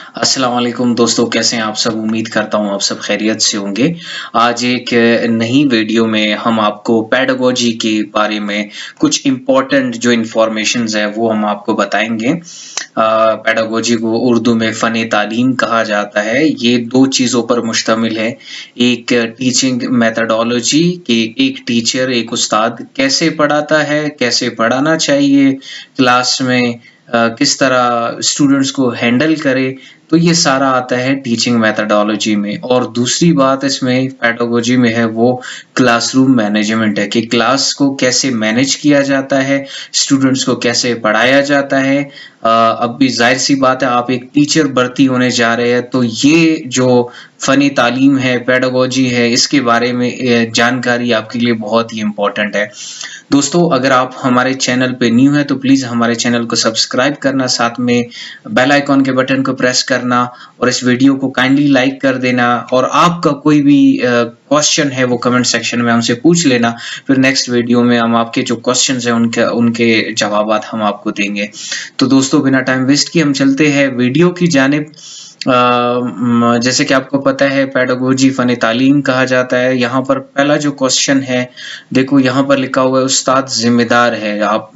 अस्सलाम वालेकुम दोस्तों, कैसे हैं आप सब? उम्मीद करता हूँ आप सब खैरियत से होंगे। आज एक नई वीडियो में हम आपको पेडागोजी के बारे में कुछ इम्पोर्टेंट जो इन्फॉर्मेशंस है वो हम आपको बताएंगे। पेडागोजी को उर्दू में फ़न तालीम कहा जाता है। ये दो चीज़ों पर मुश्तमिल है। एक टीचिंग मेथडोलॉजी कि एक टीचर, एक उस्ताद कैसे पढ़ाता है, कैसे पढ़ाना चाहिए क्लास में, किस तरह स्टूडेंट्स को हैंडल करे, तो ये सारा आता है टीचिंग मेथडोलॉजी में। और दूसरी बात इसमें पेडागोजी में है वो क्लासरूम मैनेजमेंट है कि क्लास को कैसे मैनेज किया जाता है, स्टूडेंट्स को कैसे पढ़ाया जाता है। अब भी जाहिर सी बात है, आप एक टीचर भर्ती होने जा रहे हैं तो ये जो फ़नी तालीम है, पेडागोजी है, इसके बारे में जानकारी आपके लिए बहुत ही इम्पोर्टेंट है। दोस्तों, अगर आप हमारे चैनल पे न्यू हैं तो प्लीज़ हमारे चैनल को सब्सक्राइब करना, साथ में बेल आइकॉन के बटन को प्रेस करना और इस वीडियो को काइंडली लाइक कर देना। और आपका कोई भी क्वेश्चन है वो कमेंट सेक्शन में हमसे पूछ लेना। फिर नेक्स्ट वीडियो में हम आपके जो क्वेश्चंस हैं उनके उनके जवाबात हम आपको देंगे। तो दोस्तों, बिना टाइम वेस्ट किए हम चलते हैं वीडियो की जानिब। जैसे कि आपको पता है पेडागोजी फ़न तालीम कहा जाता है। यहाँ पर पहला जो क्वेश्चन है, देखो यहाँ पर लिखा हुआ है उस्ताद ज़िम्मेदार है। आप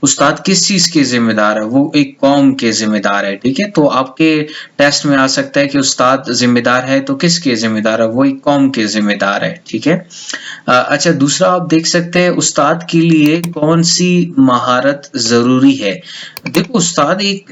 उस्ताद किस चीज़ के ज़िम्मेदार है? वो एक कौम के ज़िम्मेदार है, ठीक है? तो आपके टेस्ट में आ सकता है कि उस्ताद ज़िम्मेदार है तो किसके ज़िम्मेदार है? वो एक कौम के ज़िम्मेदार है, ठीक है? अच्छा, दूसरा आप देख सकते हैं उस्ताद के लिए कौन-सी महारत ज़रूरी है? देखो,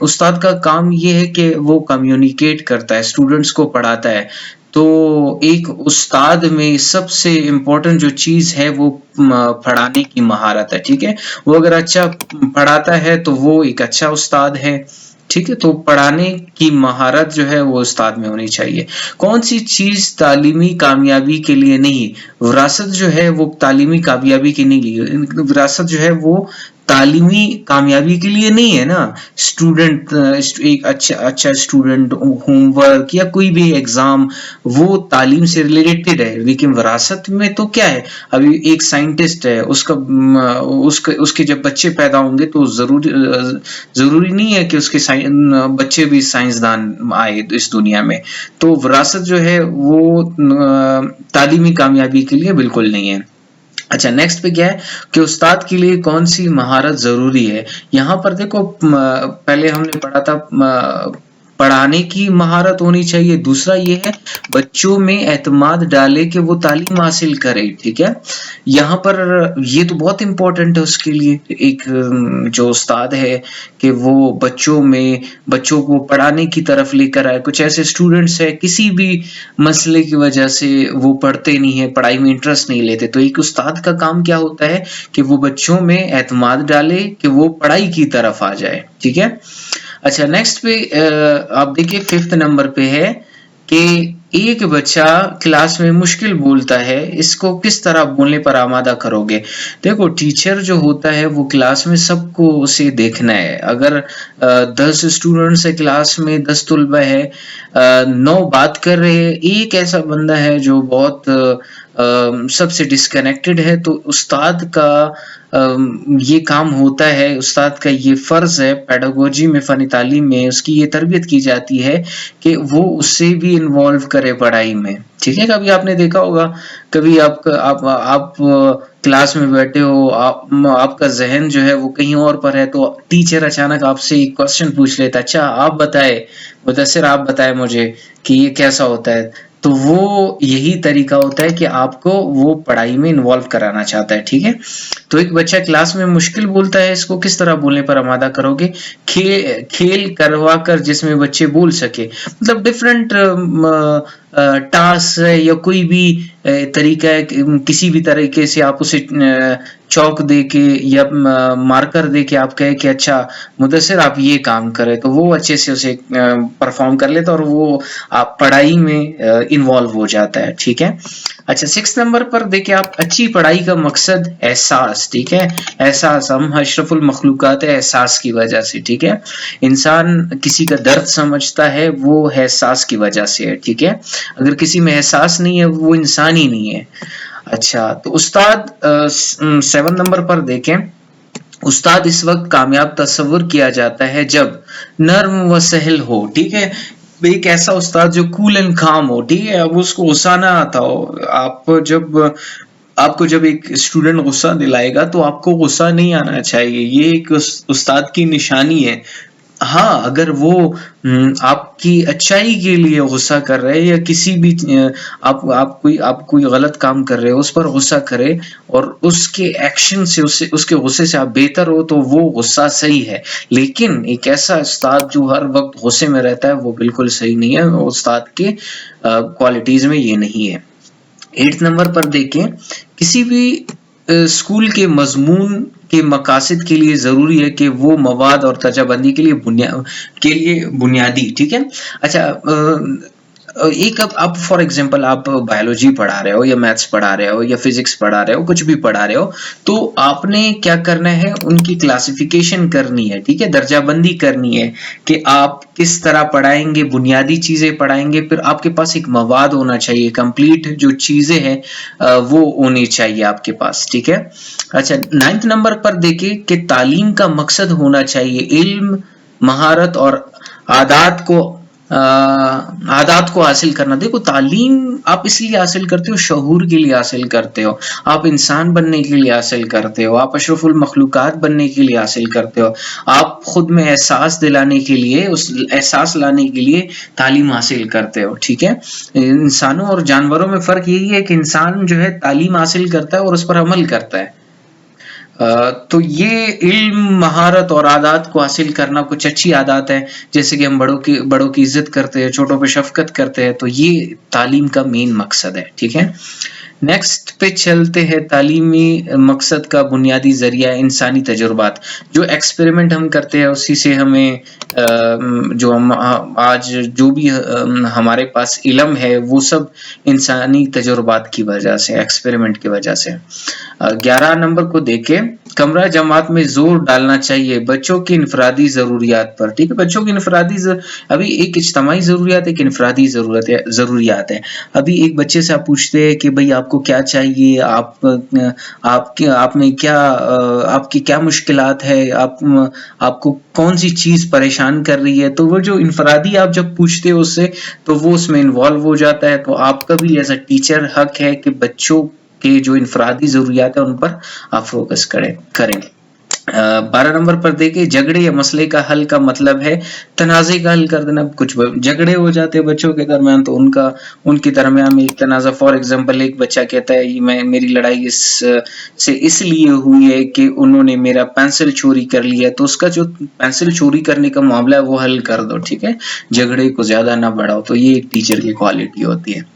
उस्ताद का काम ये है कि वो कम्युनिकेट करता है, स्टूडेंट्स को पढ़ाता है। तो एक उस्ताद में सबसे इम्पोर्टेंट जो चीज़ है वो पढ़ाने की महारत है, ठीक है? वो अगर अच्छा पढ़ाता है तो वो एक अच्छा उस्ताद है, ठीक है? तो पढ़ाने की महारत जो है वो उस्ताद में होनी चाहिए। कौन सी चीज़ तालीमी कामयाबी के लिए नहीं? विरासत जो है वो तालीमी कामयाबी के नहीं लिए, विरासत जो है वो तालीमी कामयाबी के लिए नहीं है ना। स्टूडेंट एक अच्छा स्टूडेंट, होमवर्क या कोई भी एग्जाम, वो तालीम से रिलेटेड है। लेकिन विरासत में तो क्या है, अभी एक साइंटिस्ट है, उसके जब बच्चे पैदा होंगे तो जरूरी नहीं है कि उसके बच्चे भी साइंसदान आए इस दुनिया में। तो विरासत जो है वो तालीमी कामयाबी के लिए बिल्कुल नहीं है। अच्छा, नेक्स्ट पे क्या है कि उस्ताद के लिए कौन सी महारत जरूरी है? यहाँ पर देखो, पहले हमने पढ़ा था पढ़ाने की महारत होनी चाहिए। दूसरा ये है बच्चों में एतमाद डाले कि वो तालीम हासिल करे, ठीक है? यहाँ पर ये तो बहुत इंपॉर्टेंट है उसके लिए, एक जो उस्ताद है कि वो बच्चों को पढ़ाने की तरफ लेकर आए। कुछ ऐसे स्टूडेंट्स है किसी भी मसले की वजह से वो पढ़ते नहीं है, पढ़ाई में इंटरेस्ट नहीं लेते, तो एक उस्ताद का काम क्या होता है कि वो बच्चों में एतमाद डाले कि वो पढ़ाई की तरफ आ जाए, ठीक है? अच्छा, नेक्स्ट पे आप देखिए 5th नंबर पे है कि एक बच्चा क्लास में मुश्किल बोलता है, इसको किस तरह बोलने पर आमादा करोगे? देखो, टीचर जो होता है वो क्लास में सबको उसे देखना है। अगर 10 स्टूडेंट्स है क्लास में, 10 तलबा है, 9 बात कर रहे हैं, एक ऐसा बंदा है जो बहुत सबसे डिस्कनेक्टेड है, तो उस्ताद का ये काम होता है, उस्ताद का ये फर्ज है। पेडागोजी में, फ़नी तालीम में उसकी ये तरबियत की जाती है कि वो उससे भी इन्वॉल्व करे पढ़ाई में, ठीक है? कभी आपने देखा होगा, कभी आप क्लास में बैठे हो, आपका जहन जो है वो कहीं और पर है, तो टीचर अचानक आपसे एक क्वेश्चन पूछ लेता है, अच्छा आप बताए मुदस्सिर, आप बताए मुझे कि ये कैसा होता है। तो वो यही तरीका होता है कि आपको वो पढ़ाई में इन्वॉल्व कराना चाहता है, ठीक है? तो एक बच्चा क्लास में मुश्किल बोलता है, इसको किस तरह बोलने पर आमादा करोगे? खेल करवा कर जिसमें बच्चे बोल सके, मतलब डिफरेंट टास्क है या कोई भी तरीका है, किसी भी तरीके से आप उसे चौक दे के या मार्कर दे के आप कहे कि अच्छा मुदस्सिर आप ये काम करें, तो वो अच्छे से उसे परफॉर्म कर लेता और वो आप पढ़ाई में इन्वॉल्व हो जाता है, ठीक है? अच्छा, 6 नंबर पर देखिए आप, अच्छी पढ़ाई का मकसद एहसास, ठीक है? एहसास, हम अशरफुल मखलूकात है एहसास की वजह से, ठीक है? इंसान किसी का दर्द समझता है वो एहसास की वजह से है, ठीक है? अगर किसी में एहसास नहीं है वो इंसान ही नहीं है। अच्छा, तो उस्ताद 7 नंबर पर देखें, उस्ताद इस वक्त कामयाब तस्वुर किया जाता है जब नर्म व सहल हो, ठीक है? एक ऐसा उस्ताद जो कूल एंड काम हो, ठीक है, अब उसको गुस्सा ना आता हो। आपको जब एक स्टूडेंट गुस्सा दिलाएगा तो आपको गुस्सा नहीं आना चाहिए, ये एक उस्ताद की निशानी है। हाँ, अगर वो आपकी अच्छाई के लिए गुस्सा कर रहे हैं या किसी भी आप कोई गलत काम कर रहे हो उस पर गुस्सा करे और उसके एक्शन से उसके गुस्से से आप बेहतर हो तो वो गुस्सा सही है। लेकिन एक ऐसा उस्ताद जो हर वक्त गुस्से में रहता है वो बिल्कुल सही नहीं है, उस्ताद के क्वालिटीज में ये नहीं है। 8th नंबर पर देखें, किसी भी स्कूल के मजमून के मकासद के लिए जरूरी है कि वो मवाद और तजाबंदी के लिए बुनियादी, ठीक है। अच्छा, एक अब फॉर एग्जांपल आप बायोलॉजी पढ़ा रहे हो या मैथ्स पढ़ा रहे हो या फिजिक्स पढ़ा रहे हो, कुछ भी पढ़ा रहे हो, तो आपने क्या करना है, उनकी क्लासिफिकेशन करनी है, ठीक है, दर्जाबंदी करनी है कि आप किस तरह पढ़ाएंगे, बुनियादी चीजें पढ़ाएंगे, फिर आपके पास एक मवाद होना चाहिए, कंप्लीट जो चीजें हैं वो होनी चाहिए आपके पास, ठीक है। अच्छा, 9th नंबर पर देखिए कि तालीम का मकसद होना चाहिए इल्म, महारत और आदात को हासिल करना। देखो, तालीम आप इसलिए हासिल करते हो, शऊर के लिए हासिल करते हो, आप इंसान बनने के लिए हासिल करते हो, आप अशरफुल मखलूकात बनने के लिए हासिल करते हो, आप खुद में एहसास दिलाने के लिए, उस एहसास लाने के लिए तालीम हासिल करते हो, ठीक है। इंसानों और जानवरों में फर्क यही है कि इंसान जो है तालीम हासिल करता है और उस पर अमल करता है। तो ये इल्म, महारत और आदात को हासिल करना, कुछ अच्छी आदत है जैसे कि हम बड़ों की इज्जत करते हैं, छोटों पे शफकत करते हैं, तो ये तालीम का मेन मकसद है, ठीक है। नेक्स्ट पे चलते हैं, तालीमी मकसद का बुनियादी जरिया इंसानी तजुर्बात। जो एक्सपेरिमेंट हम करते हैं उसी से हमें जो हम आज जो भी हमारे पास इल्म है वो सब इंसानी तजुर्बात की वजह से, एक्सपेरिमेंट की वजह से। 11 नंबर को देखें, कमरा जमात में जोर डालना चाहिए बच्चों की इनफरादी जरूरियात पर, ठीक है। बच्चों की इनफरादी अभी एक इज्तमाही जरूरियात, एक इनफरादी जरूरियात है। अभी एक बच्चे से आप पूछते हैं कि भाई आपको क्या चाहिए, आप में क्या आपकी क्या मुश्किलात है, आपको कौन सी चीज परेशान कर रही है, तो वो जो इनफरादी आप जब पूछते हो उससे, तो वो उसमें इन्वॉल्व हो जाता है। तो आपका भी एज अ टीचर हक है कि बच्चों के जो इनफरादी जरूरियात है उन पर आप फोकस करें। 12 नंबर पर देखिए, झगड़े या मसले का हल का मतलब है तनाज़े का हल कर देना। कुछ झगड़े हो जाते हैं बच्चों के दरमियान, तो उनके दरमियान में एक तनाज़ा, फॉर एग्जांपल एक बच्चा कहता है मेरी लड़ाई से इसलिए हुई है कि उन्होंने मेरा पेंसिल चोरी कर लिया, तो उसका जो पेंसिल चोरी करने का मामला है वो हल कर दो, ठीक है, झगड़े को ज्यादा ना बढ़ाओ। तो ये एक टीचर की क्वालिटी होती है।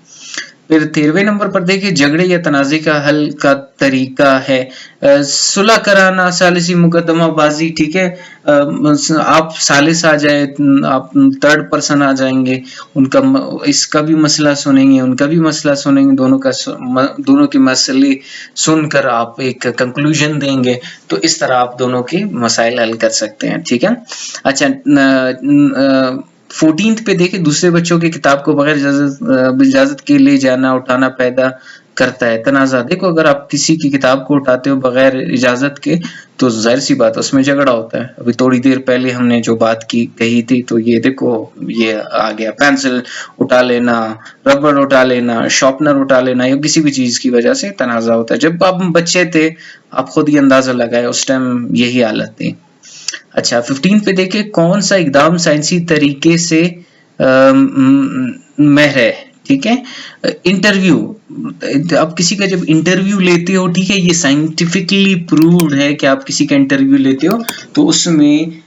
फिर 13वें नंबर पर देखिए, झगड़े या तनाज़े का हल का तरीका है सुलह कराना, सालिसी मुकदमा बाजी, ठीक है। आप सालिस आ जाए, आप थर्ड पर्सन आ जाएंगे, इसका भी मसला सुनेंगे, उनका भी मसला सुनेंगे, दोनों के मसले सुनकर आप एक कंक्लूजन देंगे, तो इस तरह आप दोनों के मसाइल हल कर सकते हैं, ठीक है। अच्छा, 14th पे देखे, दूसरे बच्चों की किताब को बगैर इजाजत के ले जाना, उठाना पैदा करता है तनाज़ा। देखो, अगर आप किसी की किताब को उठाते हो बगैर इजाजत के तो जाहिर सी बात है उसमें झगड़ा होता है। अभी थोड़ी देर पहले हमने जो बात कही थी, तो ये देखो ये आ गया, पेंसिल उठा लेना, रबड़ उठा लेना, शार्पनर उठा लेना, या किसी भी चीज की वजह से तनाज़ा होता है। जब आप बच्चे थे आप खुद ही अंदाजा लगाए, उस टाइम यही हालत थी। अच्छा, 15 पे देखिए, कौन सा इकदाम साइंसी तरीके से महर है, ठीक है। इंटरव्यू, आप किसी का जब इंटरव्यू लेते हो, ठीक है, ये साइंटिफिकली प्रूव्ड है कि आप किसी का इंटरव्यू लेते हो तो उसमें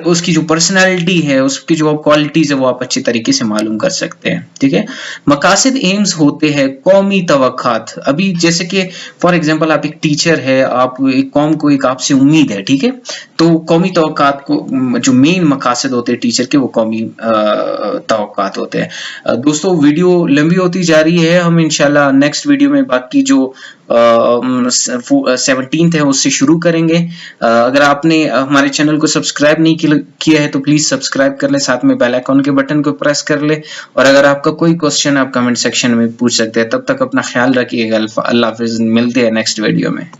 उसकी जो पर्सनालिटी है, उसकी जो क्वालिटीज है वो आप अच्छी तरीके से मालूम कर सकते हैं, ठीक है। मकासद एम्स होते हैं कौमी तवक्कात। अभी जैसे कि फॉर एग्जांपल आप एक टीचर है, आप एक कौम को एक आपसे उम्मीद है, ठीक है, तो कौमी तवक्कात को जो मेन मकासद होते हैं टीचर के, वो कौमी तवक्कात होते हैं। दोस्तों, वीडियो लंबी होती जा रही है, हम इंशाल्लाह नेक्स्ट वीडियो में बाकी जो 17th है उससे शुरू करेंगे। अगर आपने हमारे चैनल को सब्सक्राइब नहीं किया है तो प्लीज सब्सक्राइब कर ले, साथ में बेल आइकन के बटन को प्रेस कर ले, और अगर आपका कोई क्वेश्चन आप कमेंट सेक्शन में पूछ सकते हैं। तब तक अपना ख्याल रखिएगा। अल्लाह हाफिज, मिलते हैं नेक्स्ट वीडियो में।